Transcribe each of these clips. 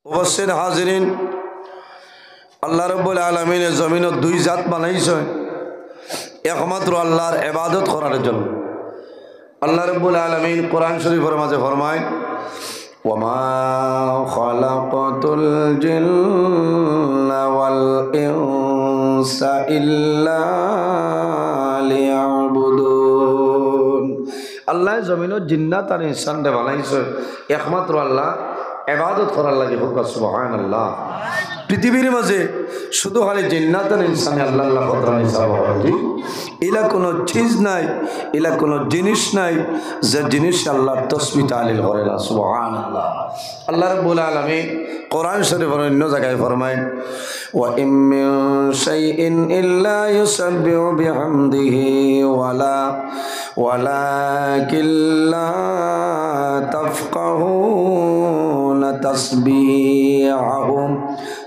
উপস্থিত হাজিরিন, আল্লাহ রাব্বুল আলামিন জমিন দুই জাত বানাইছে একমাত্র আল্লাহর ইবাদত করার জন্য। আল্লাহ রাব্বুল আলামিন কোরআন শরীফের মাঝে ফরমায়, ওয়ামা খালাকাতুল জিন্না ওয়াল ইনসা ইল্লা লিয়াবুদুন। আল্লাহ জমিনের জিন্নাত আর ইনসানকে বানাইছে একমাত্র আল্লাহ ইবাদত করার লাগে। হোক সুবহানাল্লাহ। পৃথিবীর মাঝে শুধু খালি জিন্নাত আর ইনসান আল্লাহ আল্লাহ কথা হিসাব হয়। এলা কোনো চিজ নাই, এলা কোনো জিনিস নাই যে জিনিস আল্লাহর তাসবিহ তাহলিল করে না। সুবহানাল্লাহ। আল্লাহ রাব্বুল আলামিন কোরআন শরীফের অন্য জায়গায় ফরমায়, ওয়া ইম মিন শাইইন ইল্লা ইউসাব্বিহু বিহামদিহি ওয়ালাকিন লা তাফকাহুনা তাসবিহাহুম।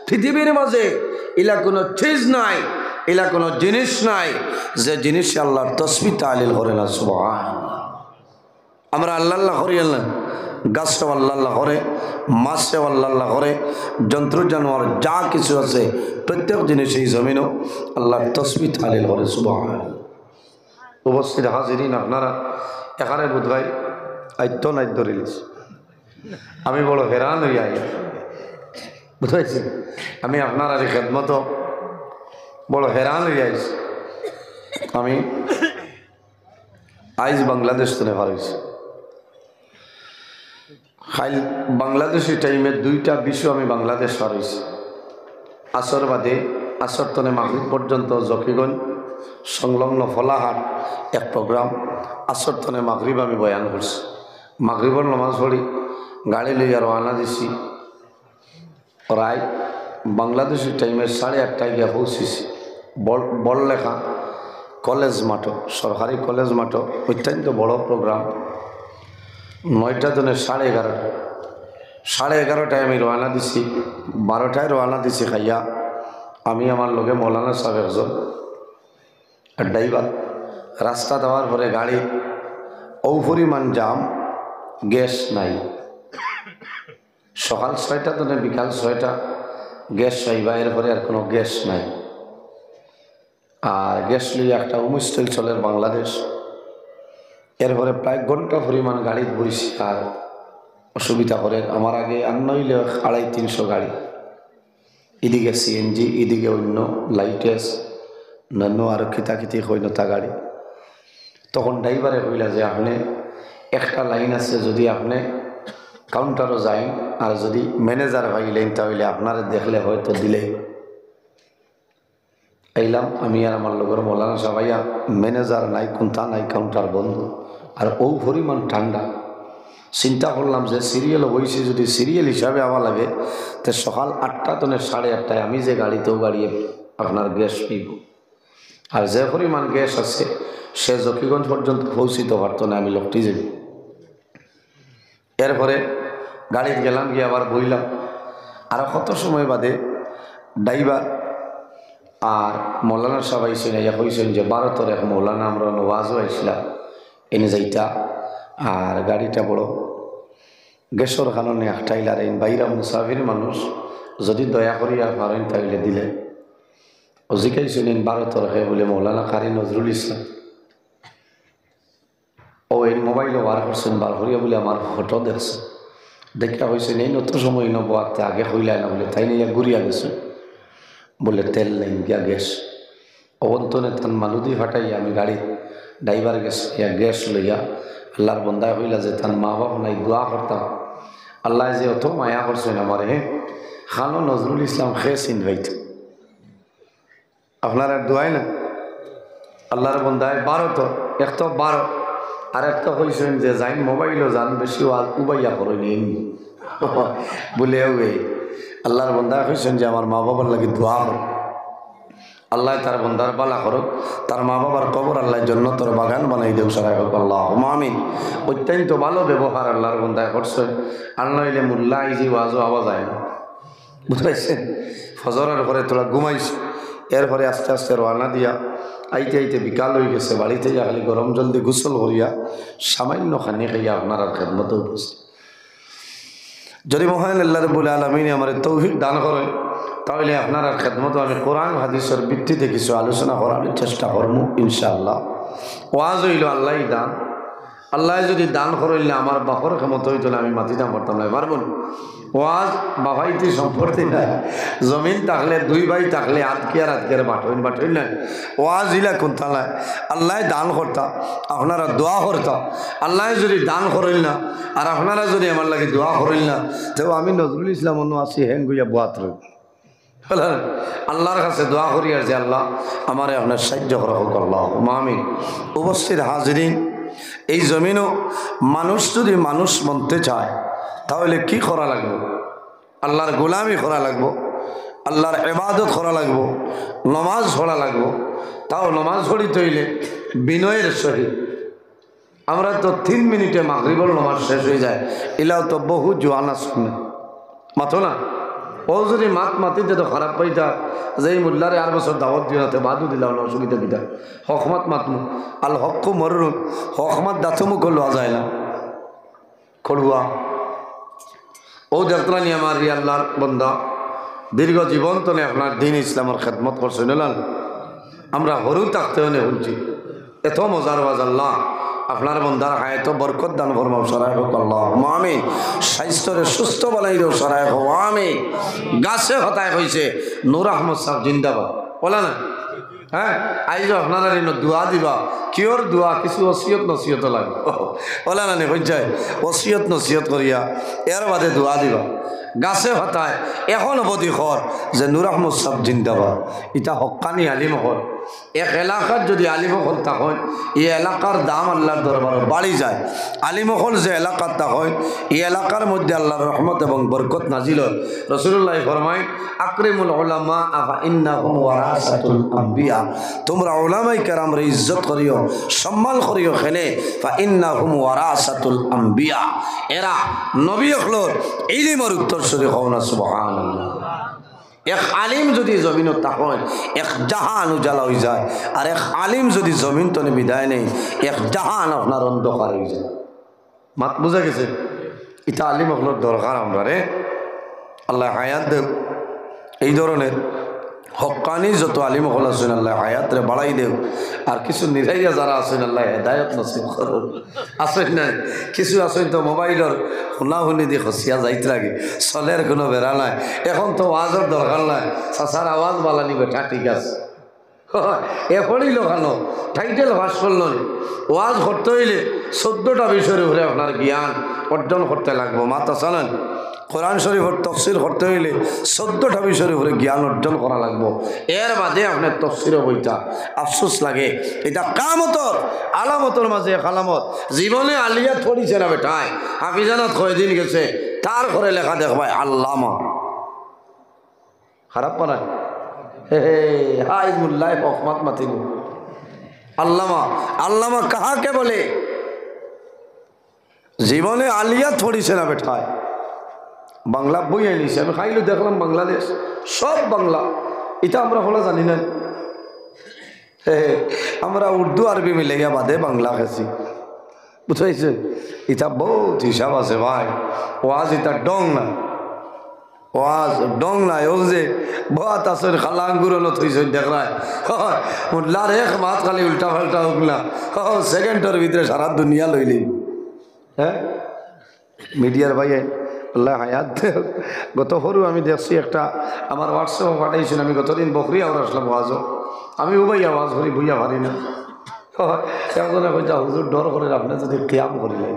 পৃথিবীর মাঝে এলা কোনো চিজ নাই, এলা কোনো জিনিস নাই যে জিনিস আল্লাহর তাসবিহ তাহলিল করে না। সুবহানাল্লাহ। আমরা আল্লাহ আল্লাহ করি, আল্লাহ গাছটাও আল্লাহ আল্লাহ করে, মাছটাও আল্লাহ আল্লাহ করে, জন্তু জানোয়ার যা কিছু আছে প্রত্যেক জিনিস এই জমিনও আল্লাহর তাসবিহ তাহলিল করে। সুবহানাল্লাহ। উপস্থিত হাজিরিন, আপনারা এখানে বোধহয় আইত্য নাইদ্য রিলিজ। আমি বড় হেরান হইয়া বুঝাইছি, আমি আপনার আর খেদমত বড় হেরান হইয়া আইছি। আমি আইজ বাংলাদেশ তো হারাইছি। খাইল বাংলাদেশি টাইমে দুইটা বিষয় আমি বাংলাদেশ হারাইছি। আসর বাদে, আসর তনে মাগরিব পর্যন্ত জকিগঞ্জ সংলগ্ন ফলাহাট এক প্রোগ্রাম। আসর তনে মাগরিব আমি বয়ান করছি। মাগরিবর নামাজ পড়ি, গাড়ি লইয়া রওনা দিছি। প্রায় বাংলাদেশি টাইমে 8:30টায় গিয়ে পৌঁছেছি বড়লেখা কলেজ মাঠ, সরকারি কলেজ মাঠ, অত্যন্ত বড় প্রোগ্রাম। 9টা জনে 11:30টায় আমি রওনা দিছি। 12টায় রওনা দিছি খাইয়া। আমি আমার লগে মৌলানা সাহেব একজন আর ড্রাইভার। রাস্তা দেওয়ার পরে গাড়ি পরিমাণ জাম, গ্যাস নাই। সকাল 6টা তো বিকাল 6টা গ্যাস চাইবা, এরপরে আর কোনো গ্যাস নাই। আর গ্যাস লিয়ে একটা উমিস্টেল চলে বাংলাদেশ। এরপরে প্রায় ঘন্টা পরিমাণ গাড়ি বইছি আর অসুবিধা করে। আমার আগে আর নইলে 250-300 গাড়ি, এদিকে সিএনজি, এদিকে অন্য লাইটেস অন্য আরও খিতাখিতি হইনতা গাড়ি। তখন ড্রাইভারে কইলা যে আপনি একটা লাইন আছে, যদি আপনি কাউন্টারও যাই আর যদি ম্যানেজার পাইলেন তাহলে আপনারা দেখলে হয়তো দিলে। আইলাম আমি আর আমার লগর মৌলানা সাহেব। ভাইয়া ম্যানেজার নাই, কোনটা নাই, কাউন্টার বন্ধ আর পরিমাণ ঠান্ডা। চিন্তা করলাম যে সিরিয়ালও বইছি, যদি সিরিয়াল হিসাবে আবার লাগে তো সকাল 8টা তো 8:30টায় আমি যে গাড়িতেও গাড়িয়ে আপনার গ্যাস পিব। আর যে পরিমাণ গ্যাস আছে সে জকিগঞ্জ পর্যন্ত পৌঁছিতে পারত না, আমি লোকটি যাই। এরপরে গাড়িতে গেলাম, গিয়ে আবার বইলাম। আর কত সময় বাদে ড্রাইভার আর মৌলানা সাহেব আইসেন, ইয়া কইসেন যে 12 এক মৌলানা আমরা নওয়াজও আইসলাম এনে যাইতা। আর গাড়িটা বড় গ্যাসের কারণে একটাইলার এই বাইরা মুসাফির মানুষ যদি দয়া করিয়া পারেন তাইলে দিলে। অজিকাইছেন 12 বলে মৌলানা কারি নজরুল ইসলাম। ও এই মোবাইলও বার করছেন, বার করিয়া বলে আমার ফটো দেখছে। দেখা হয়েছে এই নতুন সময় নবাতে আগে হইলাই না বলে, তাই নিয়ে ঘুরিয়া গেছে বলে তেল নেই গিয়া গ্যাস। অবন্তনে তান মালুদি ফাটাইয়া আমি গাড়ি ড্রাইভার গেছে ইয়া গ্যাস লইয়া। আল্লাহর বন্দায় হইলা যে তার মা বাপ নাই, দোয়া করতাম আল্লাহ যে অত মায়া করছেন আমার। খানো নজরুল ইসলাম খেয়ে ইনভাইট আপনার আর দোয়াই না। আল্লাহর বন্দায় 12 তো এক তো 12 আর একটা কইছেন যে যাই মোবাইলও যান বেশি আজ উবাইয়া করে নিন বলে আল্লাহর বন্দা কইছেন যে আমার মা বাবার লাগে দোয়া কর, আল্লাহ তার বন্দার বালা করো, তার মা বাবার কবর আল্লাহ জান্নাতের বাগান বানাই দেও সারাই হোক। আল্লাহুম্মা আমিন। অত্যন্ত ভালো ব্যবহার আল্লাহর বন্দায় করছেন। আর নইলে মোল্লা আইজি ওয়াজও আওয়াজ যায় না, বুঝাইছেন। ফজরের পরে তোরা ঘুমাইছে, এরপরে আস্তে আস্তে রওনা দিয়া আইতে আইতে বিকাল হয়ে গেছে। বাড়িতে যা খালি গরম জল দিয়ে গোসল করিয়া সামান্য খানি খাইয়া আপনার খেদমতে উপস্থিত। যদি মহান আল্লাহ রাব্বুল আলামিন আমার তৌফিক দান করেন তাহলে আপনারা খেদমত আমি কোরআন হাদিসের ভিত্তিতে কিছু আলোচনা করার চেষ্টা করবো ইনশাআল্লাহ। ওয়াজ হইল আল্লাহ দান, আল্লাহ যদি দান করলে আমার বাপর ক্ষমতা হইত না, আমি মাটিটা পারতাম না, পারবো না। ওয়াজ বাবাইতে সম্পর্কে নাই, জমিন থাকলে দুই ভাই থাকলে আজকের বাটইন নাই। ওয়াজ ইলা কোনতালায় আল্লাহ দান করতাম, আপনারা দোয়া করতাম। আল্লাহ যদি দান করেন না আর আপনারা যদি আমার লাগে দোয়া করেন না, তো আমি নজরুল ইসলাম অন্য আসি হ্যাং গুইয়া বাত রই আল্লাহর কাছে দোয়া করি আর যে আল্লাহ আমারে আপনার সাহায্য করা হোক, আল্লাহ আমিন। উপস্থিত হাজিরিন, এই জমিনও মানুষ যদি মানুষ মানতে চায় তাহলে কি করা লাগবে? আল্লাহর গোলামি করা লাগবো, আল্লাহর ইবাদত করা লাগবো, নমাজ পড়া লাগবো। তাও নমাজ পড়িতে হইলে বিনয়ের সহিত। আমরা তো 3 মিনিটে মাগরিবের নমাজ শেষ হয়ে যায়, এলাও তো বহু জোয়ানা শুনে মাথো না। ও যদি মাতিতে তো খারাপ পাইতা যে এই মোল্লারে 8 বছর দাওয়াত দিলাতে বাদু দিলাম না, অসুবিধা দিতা হকমাত মাতমু আল হক মরুন হকমাত দাঁতমু করলো যায় না খড়ুয়া। ও দেখলানি আমার আল্লাহর বন্দা দীর্ঘ জীবন তো আপনার দিন ইসলামের খেদমত করছে নিলাম। আমরা হরু থাকতেও নে শুনছি এত মজার বাজ আল্লাহ আপনার বন্দার হায়াত বরকত দান ফরমাও, সরাই হোক আল্লাহ আমিন। স্বাস্থ্যরে সুস্থ বানাই দেও, সরাই হোক আমিন। গাছে হতায় হয়েছে নূর আহমদ সাহেব জিন্দাবাদ বলা না? হ্যাঁ, আইজ আপনারা দোয়া দিবা, কিয়র দোয়া কিছু ওসিয়ত নসিয়ত লাগবে বলা না নি হইজায় ওসিয়ত নসিয়ত করিয়া এর বাদে দোয়া দিবা। গাছে হতায় এখন অবধি খর যে নূর আহমদ সাহেব জিন্দাবাদ, ইটা হক্কানি আলিম হল। এক এলাকার যদি আলিমহল থাকেন এই এলাকার দাম আল্লাহর দরবারে বাড়ি যায়। আলিমহল যে এলাকার থাকেন এই এলাকার মধ্যে আল্লাহর রহমত এবং বরকত নাজিল হয়। রাসূলুল্লাহ ফরমায় আকরিমুল উলামা ফা ইন্নাহুম ওয়ারাসাতুল আম্বিয়া, তোমরা উলামায়ে কেরামরে ইজ্জত করিও, সম্মান করিও। খেলে ফা ইন্নাহুম ওয়ারাসাতুল আম্বিয়া, এরা নবী হলর ইলমের উত্তরসূরি হও না সুবহানাল্লাহ। এক আলিম যদি জমিন থাকেন এক জাহান উজালা হয়ে যায়, আর এক আলিম যদি জমিন তনে বিদায় নেই এক জাহান আপনার অন্ধকার হয়ে যায়। মাত বুঝা গেছে? এটা আলিম আপনার দরকার আমরা রে। আল্লাহ হায়াত দেব এই ধরনের হক্কানি যত আলিম হল আছেন আল্লাহ হায়াত রে বাড়াই দেব। আর কিছু নিরাইয়া যারা আছেন আল্লাহ হেদায়ত নসিব করুন। আসেন না কিছু আসেন তো মোবাইলের শুনাশুনি দিয়ে খসিয়া যাইতে লাগে, চলের কোনো বেড়া নাই। এখন তো ওয়াজের দরকার নাই, চাচার আওয়াজ বালানি বেঠা ঠিক আছে এখনই লোকানো টাইটেল ভাস করলো। ওয়াজ করতে হইলে 14টা বিষয়ের উপরে আপনার জ্ঞান অর্জন করতে লাগবো। মাতা চলেন কোরআন শরীফের তফসির করতে হইলে 14টা বিষয়ের উপরে জ্ঞান অর্জন করা লাগবো। এর বাদে আপনার তফসিরও বইটা আফসোস লাগে। এটা কামতর আলামতর মাঝে এক আলামত। জীবনে আলিয়াত পড়িছে না বেটায়, হাফিজানাত কয়দিন গেছে, তার ঘরে লেখা দেখবাই আল্লামা। খারাপ পারায় হাই মুল্লাহ হকমত মাতিব আল্লামা। আল্লামা কাহাকে বলে? জীবনে আলিয়াত পড়িছে না বেটায়, বাংলা বই আনিছে। আমি খাইলো দেখলাম বাংলাদেশ সব বাংলা, এটা আমরা হলো জানি না। আমরা উর্দু আরবি মিলে গিয়া বাদে বাংলা খেছি, বুঝাইছে? এটা বহুত হিসাব আছে ভাই। ওয়াজ এটা ডং না, ওয়াজ ডং নাই। ও যে বহুত আসেন খালা আঙ্গুরনো থইছে দেখলায় মুল্লার এক মাত খালি উল্টা ফাল্টা হোক না, সেকেন্ডের ভিতরে সারা দুনিয়া লইলি। হ্যাঁ, মিডিয়ার ভাইয়ে আল্লাহ হায়াত দেব। গত সরু আমি দেখছি একটা আমার হোয়াটসঅ্যাপে পাঠাইছেন, আমি গতদিন বকরি আবার আসলাম ওয়াজও। আমি উবাই আওয়াজ করি বইয়া পারি না। একজনে কইতা হুজুর ডর করে আপনি যদি কিয়াম করিলেন।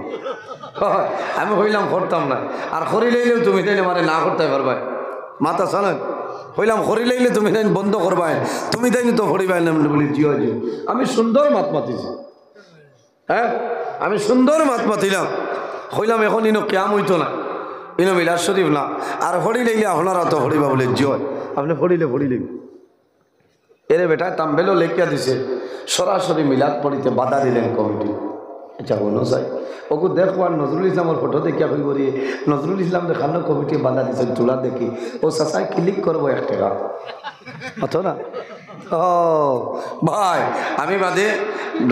আমি কইলাম করতাম না, আর করি লাইলেও তুমি তাইলে মানে না করতে পারবাই। মাতা চালেন কইলাম করি লাইলে তুমি তাই বন্ধ করবাই, তুমি তাই তো করিবাই না বলি জিও জিও। আমি সুন্দর মাত মাতিছি, হ্যাঁ আমি সুন্দর মাত মাতিলাম। কইলাম এখন ইনো কিয়াম হইতো না, ইনো মিলাদ শরীফ না, আর ফড়ি লাইলে আপনারা তো ফড়িবা বলে জিও। আপনি ফড়িলে ফড়িলেন এরে বেটা তাম্বেলও লেখিয়া দিছে সরাসরি মিলাদ পড়িতে বাধা দিলেন কমিটি। এটা কোনো চাই ওকে দেখবার নজরুল ইসলামের ফটো দেখিয়া কই করি নজরুল ইসলাম দেখানো কমিটি বাধা দিচ্ছেন তোলা দেখি ও চাচাই ক্লিক করবো 1 টাকা অথ না। ও ভাই আমি বাদে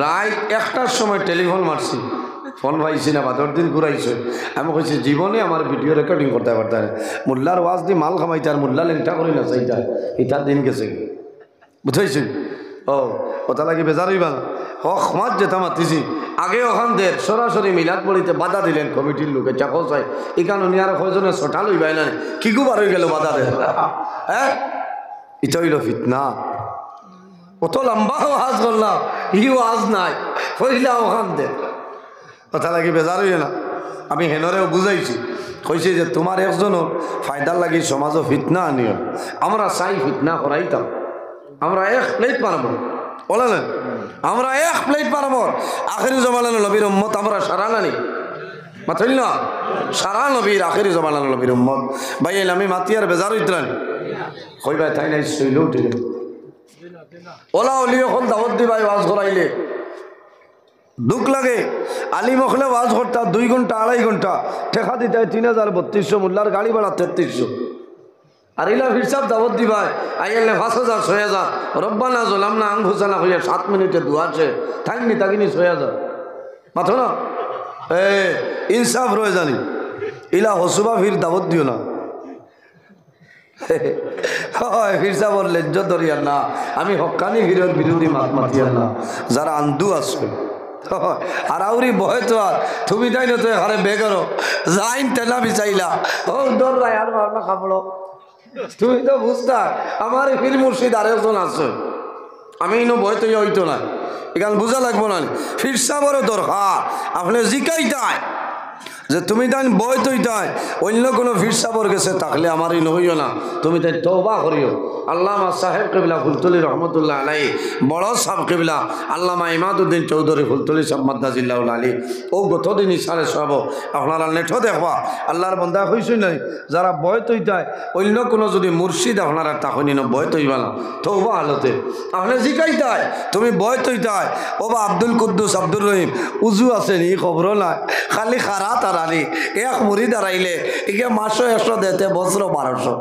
রাত 1টার সময় টেলিফোন মারছি, ফোন পাইছি না, 12 দিন ঘুরাইছে। আমি কইছি জীবনে আমার ভিডিও রেকর্ডিং করতে পারতাম না। মোল্লার ওয়াজ দিয়ে মাল খামাইতে আর মোল্লা লেংটা করি না চাইটা, ইটার দিন গেছে বুঝাইছি। ও কথা লাগি বেজার হইবা না। সমাজ যেটা মাতিছি আগে ওখান দের সরাসরি মিলাদ পড়িতে বাধা দিলেন কমিটির লোকে চাকো চাই এখানে উনি আর কয়জনে ছটা লইবাই না কি গুবার হয়ে গেল বাধা দেন। হ্যাঁ এটা হইল ফিতনা। কত লম্বা ওয়াজ করলাম, ই ওয়াজ নাই হইলা ওখান দের কথা লাগি বেজার হইবে না। আমি হেনরেও বুঝাইছি, কইছি যে তোমার একজনের ফায়দার লাগি সমাজও ফিতনা আনিও। আমরা চাই ফিতনা করাইতাম, আমরা এক প্লেট পারবো বলেন, আমরা এক প্লেট পারবো। আখেরি জমানানো নবীর উম্মত আমরা সারা নানি মাথইল না, সারা নবীর আখেরি জমানানো নবীর উম্মত। ভাই আমি মাতি আর বেজার হইতাম কইবাই তাই নাই শৈল উঠে ওলা অলি এখন দাওয়াত দিবাই ওয়াজ করাইলে দুঃখ লাগে। আলী মখলে ওয়াজ করতা 2 ঘন্টা 2.5 ঘন্টা ঠেকা দিতে 3000-3200, মোল্লার গাড়ি ভাড়া 3300। আর ইলা হিসাব দাওয়াত দিবাই আইলে 5000 6000 রব্বানা জলামনা আনফুসানা হইয়া 7 মিনিটে দুয়াছে থাকনি তাকিনি 6000 মাথো না। ইনসাফ রয়ে জানি ইলা হসুবা ফির দাওয়াত দিও না। ফিরসা বললেন যদরিয়ার না, আমি হকানি হিরোর বিরোধী মাত মাতিয়ার না, যারা আন্দু আসবে আর আউরি বয় তো আর তুমি তাই না তো এখানে বেগরো যাইন তেলা বিচাইলা ও ডর রায় আর ভাবনা খাবড়ো। তুমি তো বুঝতা আমার ফির মুর্শিদ আরেকজন আছে, আমি ইনো বয় তো হইতো না, এখানে বুঝা লাগবো না। ফিরসা বড় দরকার আপনি জিকাইতাই যে তুমি তাই বই তৈ তাই অন্য কোনো ফিরসাবর গেছে তাহলে আমারই নহইও না, তুমি তাই তওবা করিও। আল্লামা সাহেব কেবলা ফুলতলি রহমতুল্লাহ আলাই, বড় সাহেব কেবলা আল্লামা ইমাদুদ্দিন চৌধুরী ফুলতলি সাহেব মাদ্দাজিল্লাহুল আলী ও গতদিন ইশারে সব আপনারা নেঠো দেখবা আল্লাহর বন্দা হইছই নাই যারা বয় তৈ তাই অন্য কোনো যদি মুর্শিদ আপনারা তাহনি না বয় তৈবা না তওবা হালতে আপনি জিকাইতাই তুমি বয় তৈ তাই ও বা আব্দুল কুদ্দুস আব্দুর রহিম উজু আছে নি খবরও নাই খালি খারাত আর আলী এক মুড়ি দাঁড়াইলে একে মাসও 100 দিতে বছর 1200।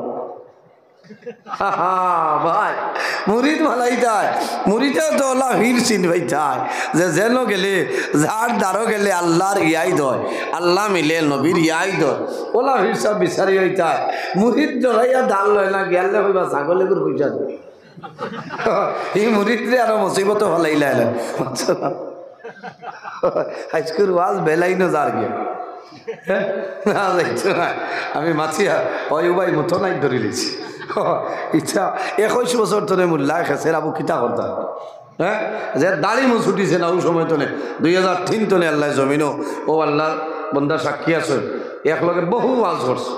ভাই মুড়িদ ভালাই যায় মুড়িতেও তো আল্লাহ ভিড় চিনবাই যায় যে যেন গেলে যার দ্বারও গেলে আল্লাহর ইয়াই দয় আল্লাহ মিলে নবীর ইয়াই দয় ওলা ভিড় সব বিচারি হইতায় মুড়িদ জড়াইয়া ডাল লয় না গেলে হইবা ছাগলের পয়সা দেয় এই মুড়িদরে আরো মুসিবত ভালাইলা আজকের ওয়াজ বেলাইনো যার গিয়ে না যাইতো না আমি মাছিয়া ওই উবাই মতো নাই ধরে লিছি ইচ্ছা 21 বছর ধরে মোল্লা খেসের আবু কিতা করতাম হ্যাঁ যে দাড়ি মো ছুটিছে না ওই সময় তো 2003 তনে আল্লাহ জমিনও ও আল্লাহ বন্দা সাক্ষী আছে একলগে বহু ওয়াজ করছে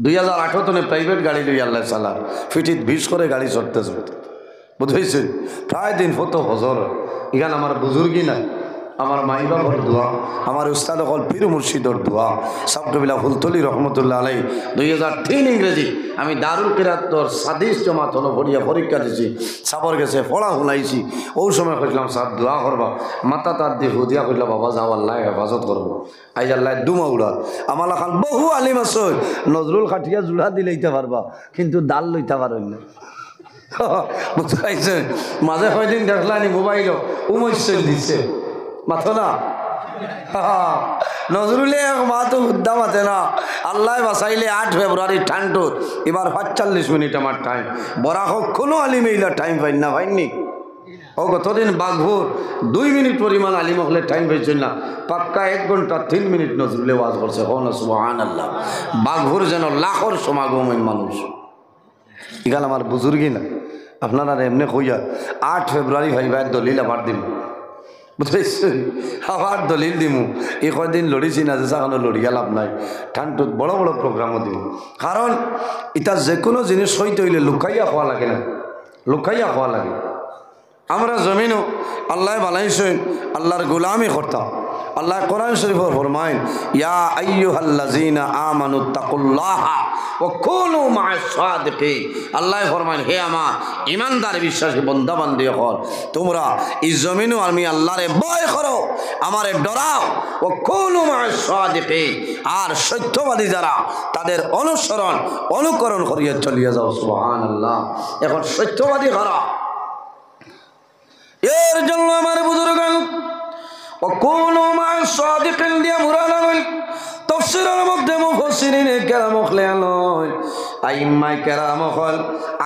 2018 তনে প্রাইভেট গাড়ি লই আল্লাহ চালা ফিটিত 20 করে গাড়ি চড়তেছে বুঝেছেন প্রায় দিন ফত হজর এখানে আমার বুজুর্গি নাই আমার মাই বাবার দোয়া আমার উস্তাদ হল পীর মুর্শিদর দোয়া সাবকবিলা ফুলতলি রহমতুল্লাহ আলাই 2003 ইংরেজি আমি দারুল কিরাতর সাদিস জমাত হলো ভরিয়া পরীক্ষা দিছি সাবর গেছে পড়া শুনাইছি ওই সময় কইলাম সাহেব দোয়া করবা মাথা তার দিয়ে হুদিয়া কইলা বাবা যাও আল্লাহ হেফাজত করবো আইজ আল্লাহ দুমা উড়া আমার এখন বহু আলিম আছে নজরুল খাটিয়া জোড়া দিলেইতে পারবা কিন্তু ডাল লইতে পারেন না বুঝাইছে মাঝে কয়দিন দেখলানি মোবাইল উমৈশল দিচ্ছে মাথো না নজরুলে মা তো হুদ্দা মাথে না আল্লাহ বাসাইলে 8 ফেব্রুয়ারি ঠান্ডুর এবার 45 মিনিট আমার টাইম বরা হোক কোনো আলিম এইলা টাইম পাই না ভাইনি ও গতদিন বাঘভোর 2 মিনিট পরিমাণ আলিম হলে টাইম পাইছেন না পাক্কা 1 ঘন্টা 3 মিনিট নজরুলে ওয়াজ করছে হন সুবহানাল্লাহ বাঘভোর যেন লাখর সমাগমের মানুষ এখানে আমার বুজুর্গি না আপনারা এমনি কইয়া 8 ফেব্রুয়ারি ভাইবা দলিল আবার দিন বুঝেছি আবার দলিল দিমু এই কয়দিন লড়িছি না যে সাখানো লড়িয়া লাভ নাই ঠান্ডুত বড় বড় প্রোগ্রামও দিব কারণ এটা যে কোনো জিনিস সইতে হইলে লুকাইয়া খাওয়া লাগে না লুকাইয়া খাওয়া লাগে আমরা জমিনও আল্লাহ বানাইছেন আল্লাহর গোলামি করতাম আল্লাহ কোরআন শরীফ ফরমায়েন ইয়া আইয়ুহাল্লাযীনা আমানু তাকুল্লাহা ওয়া কুনু মা'আস সাদিকিন আল্লাহ ফরমায়েন হে আমার ঈমানদার বিশ্বাসী বান্দা বান্দি হল তোমরা এই জমিনও আমি আল্লাহরে ভয় করো আমারে ডরাও ওয়া কুনু মা'আস সাদিকিন আর সত্যবাদী যারা তাদের অনুকরণ করিয়া চলিয়া যাও সুবহানাল্লাহ এখন সত্যবাদী কারা এর জন্য আমার বুজুর্গ وكونوا مع الصادقين দিয়া মুরানা হইল তাফসীরের মধ্যে মুফাসসিরিনে কেরাম খেয়াল হয় আইম্মায়ে কেরাম হল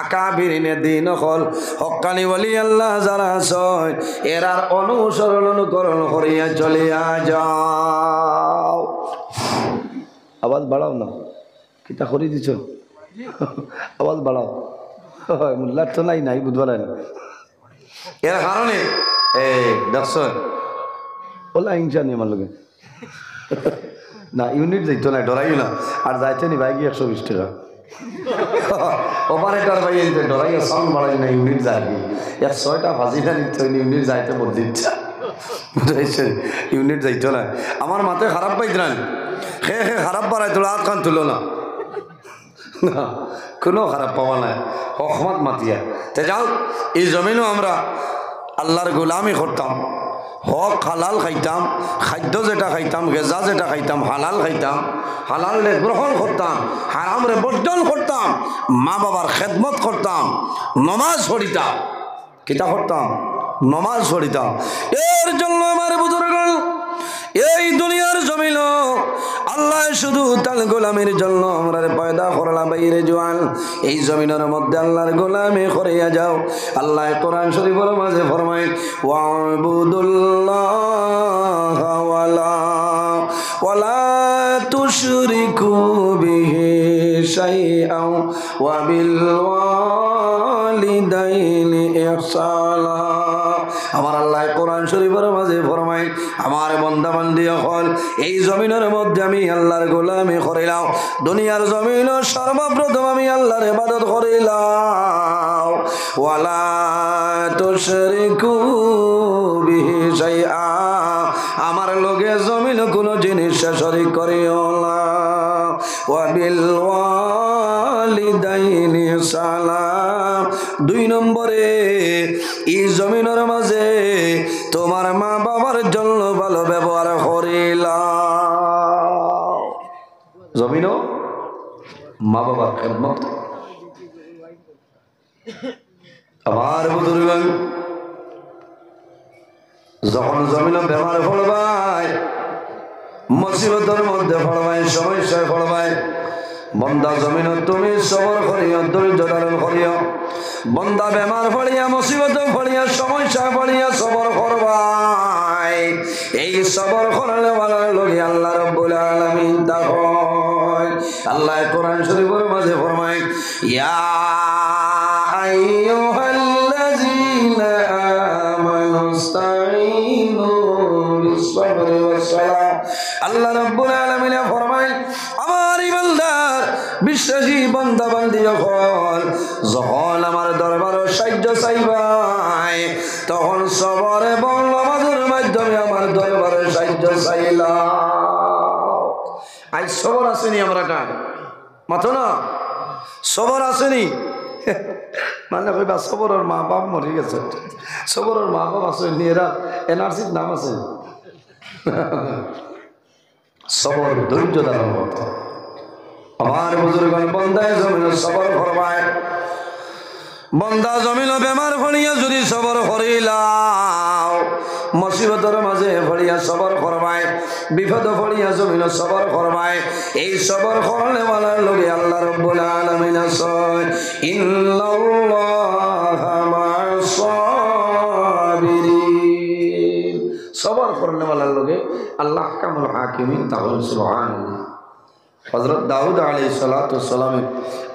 আকাবিরিনে দ্বীন হল হক্কানি ওলি আল্লাহ যারা আছে এরার অনুসরণ অনুকরণ করিয়া চলিয়া যাও। আওয়াজ বাড়াও না, কিতা করি দিছ, আওয়াজ বাড়াও। মোল্লার তো নাই বুঝবার না। এর কারণে এই দেখছ ওলা হিংসা নেই আমার লোকে না, ইউনিট যাইতো না, ডরাইও না। আর যাইতে নি ভাই 120 টাকা অপারেটর ভাই ডরাইও সাউন্ড বাড়াই না, ইউনিট যাবি 100টা ফাজিলা নিতে হইনি, ইউনিট যাইতে বদলি ইচ্ছা বুঝাইছে, ইউনিট যাইতো না। আমার মাথায় খারাপ পাইত না, হে খারাপ বাড়াই তোলা হাত কান তুলো না, কোনো খারাপ পাওয়া নাই, হকমত মাতিয়া। তে যাও, এই জমিনও আমরা আল্লাহর গোলামি করতাম, হক হালাল খাইতাম, খাদ্য যেটা খাইতাম, গেজা যেটা খাইতাম হালাল খাইতাম, হালাল গ্রহণ করতাম, হারাম রে বর্জন করতাম, মা বাবার খেদমত করতাম, নমাজ পড়িতাম। কিতা করতাম? নমাজ পড়িতাম। এর জন্য আমার বুজুর্গগণ এই দুনিয়ার জমিন আল্লাহ শুধু তার গোলামের জন্য আমরা পয়দা করলাম বাইরে জোয়ান। এই জমিনের মধ্যে আল্লাহর গোলামি করিয়া যাও। আল্লাহ কোরআন শরীফের মাঝে ফরমায় ওয়াবুদুল্লাহ ওয়ালা তুশরিকু বিহি শাইআন ওয়া বিল ওয়ালিদাইনি ইহসানা। আমার আল্লাহ কোরআন শরীফের মাঝে ফরমায় আমার বান্দা বান্দি হল এই জমিনের মধ্যে আমি আল্লাহর গোলামি করিলাম। দুনিয়ার জমিন সর্বপ্রথম আমি আল্লাহর ইবাদত করিলাম। ওয়ালা তুশরিকু বিহি শাইআ, আমার লগে জমিন কোনো জিনিস শরীক করিও না। ওয়া বিল ওয়ালিদাইনি সালাম, 2 নম্বরে এই জমিনের মাঝে তোমার মা বাবার জন্য ভালো ব্যবহার করিলাম। জমিনও মা বাবার খেদমত। আমার বুজুর্গগণ যখন জমিন বেমার পড়বাই, মুসিবতের মধ্যে পড়বাই, সমস্যায় পড়বাই, বন্দা জমিন তুমি সবর করিও, ধৈর্য ধারণ করিও। বন্দা বেমার পড়িয়া, মুসিবত পড়িয়া, সমস্যা পড়িয়া সবর করবাই। এই সবর করলে বলার লোক আল্লাহ রাব্বুল আলামিন তাকয়। আল্লাহ কোরআন শরীফের মাঝে ফরমায় ইয়া আইয়ুহাল্লাযীনা আমানুস্তাঈনু বিস-সাবরি ওয়াস-সালাহ। আল্লাহ রাব্বুল আলামিন ফরমায় আমার ইমানদার বিশ্বাসী বান্দা বান্দি যখন আমার দরবার সাহায্য চাইবাই, তখন সবর এবং নামাজের মাধ্যমে আমার দরবারে সাহায্য চাইলাম। আজ সবর আসেনি, আমরা কার মাথো না সবর আসেনি। মানে কইবা সবরের মা বাপ মরে গেছে, সবরের মা বাপ আসেনি, এরা এনআরসির নাম আছে। সবর ধৈর্য ধারণ করতে। আমার বুজুর্গগণ বন্দায় জমিন সবর করবায়। বন্দা জমিন বেমার ফড়িয়া যদি সবর করিলাও, মুসিবতের মাঝে ফড়িয়া সবর করবায়, বিপদ ফড়িয়া জমিন সবর করবায়। এই সবর করলে বলার লোকে আল্লাহ রাব্বুল আলামিন আছে ইন্নাল্লাহা মা'আস সাবিরিন। সবর করলে বলার লোকে আল্লাহ কামুল হাকিমিন তাআলা সুবহানাল্লাহ। হযরত দাউদ আলাইহিস সালাতু ওয়াস সালাম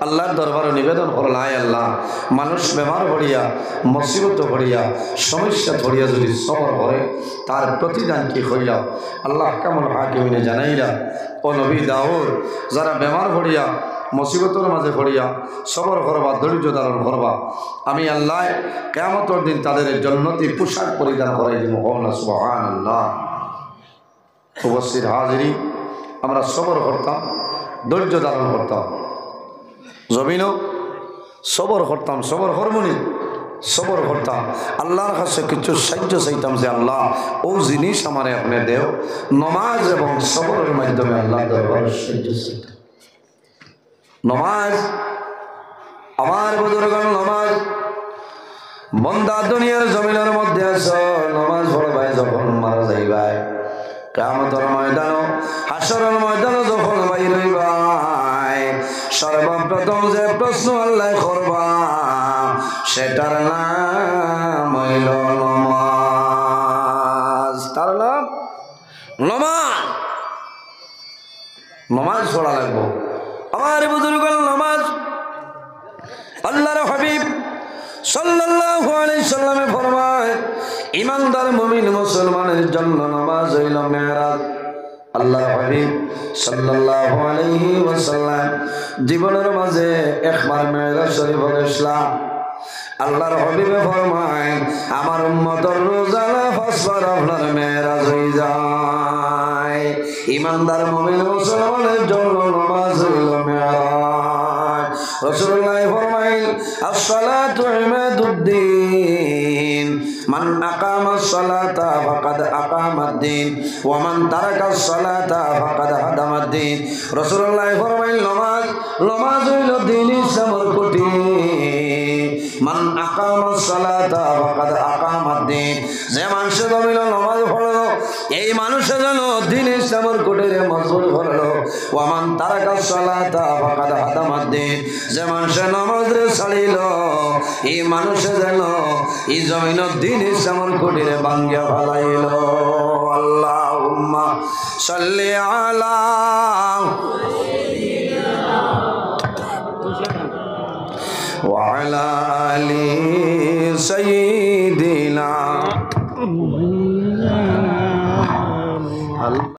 আল্লাহর দরবারে নিবেদন করলেন, আয় আল্লাহ, মানুষ বেমার পড়িয়া, মুসিবত পড়িয়া, সমস্যা পড়িয়া যদি সবর করে তার প্রতিদান কি হইয়া? আল্লাহ কামুল হাকিমিনে জানাইলা, ও নবী দাউদ, যারা বেমার পড়িয়া, মুসিবতের মাঝে পড়িয়া সবর করবা, ধৈর্য ধারণ করবা, আমি আল্লাহ কিয়ামতের দিন তাদের জান্নাতি পোশাক পরিধান করাই দিব। সুবহানাল্লাহ। উপস্থিত হাজিরিন, আমরা সবর করতাম, ধৈর্য ধারণ করতাম, জমিনও সবর করতাম, সবর হরমোনি সবর করতাম। আল্লাহর কাছে কিছু সাহায্য চাইতাম যে আল্লাহ ও জিনিস আমার আপনি দেও। নমাজ এবং সবরের মাধ্যমে আল্লাহ দরবারে সাহায্য চাইতাম। নমাজ, আমার বুজুর্গগণ, নমাজ বন্দা দুনিয়ার জমিনের মধ্যে আছে, নমাজ পড়বাই যখন মারা যাই হইবাই কিয়ামতের ময়দানও হাসরের ময়দানও যখন বাইর হইবাই সর্বপ্রথম যে প্রশ্ন আল্লাহ করবা সেটার নাম হইল নমাজ তার নাম নমাজ নমাজ পড়া লাগবো আমার বুজুর্গ নমাজ আল্লাহর হাবিব সাল্লাল্লাহু আলাইহি সাল্লামে ফরমায় ঈমানদার মুমিন মুসলমানের জন্য নামাজ হইল মেরাজ আল্লাহর হাবিব সাল্লাল্লাহু আলাইহি ওয়াসাল্লাম জীবনের মাঝে একবার মেরাজ শরীফ গেছলাম আল্লাহর হাবিবে ফরমায় আমার উম্মতের রোজানা ফাসবার আপনার মেরাজ হয়ে যায় ঈমানদার মুমিন মুসলমানের জন্য নামাজ হইল মেরাজ রাসূলুল্লাহ ফরমায় as-salatu imaduddin man aqama as-salata faqad aqama ad-din wa man taraka as-salata faqad hadama ad-din রাসূলুল্লাহ ফরমায় নামাজ হইল দ্বীন ইসলামের খুঁটি মান আকামা সালাতা ফাকাদ আকামা দ্বীন যে মানুষ জমিল নামাজ পড়লো এই মানুষের জন্য দ্বীন ইসলামের খুঁটিরে মজবুত করলো ওয়া মান তারাকা সালাতা ফাকাদ হাদামা দ্বীন যে মানুষ নামাজে ছাড়িল এই মানুষের জন্য এই জমিন দ্বীন ইসলামের খুঁটিরে ভাঙ্গিয়া ফেলাইল আল্লাহুম্মা সাল্লি আলা وعلى آل سيدنا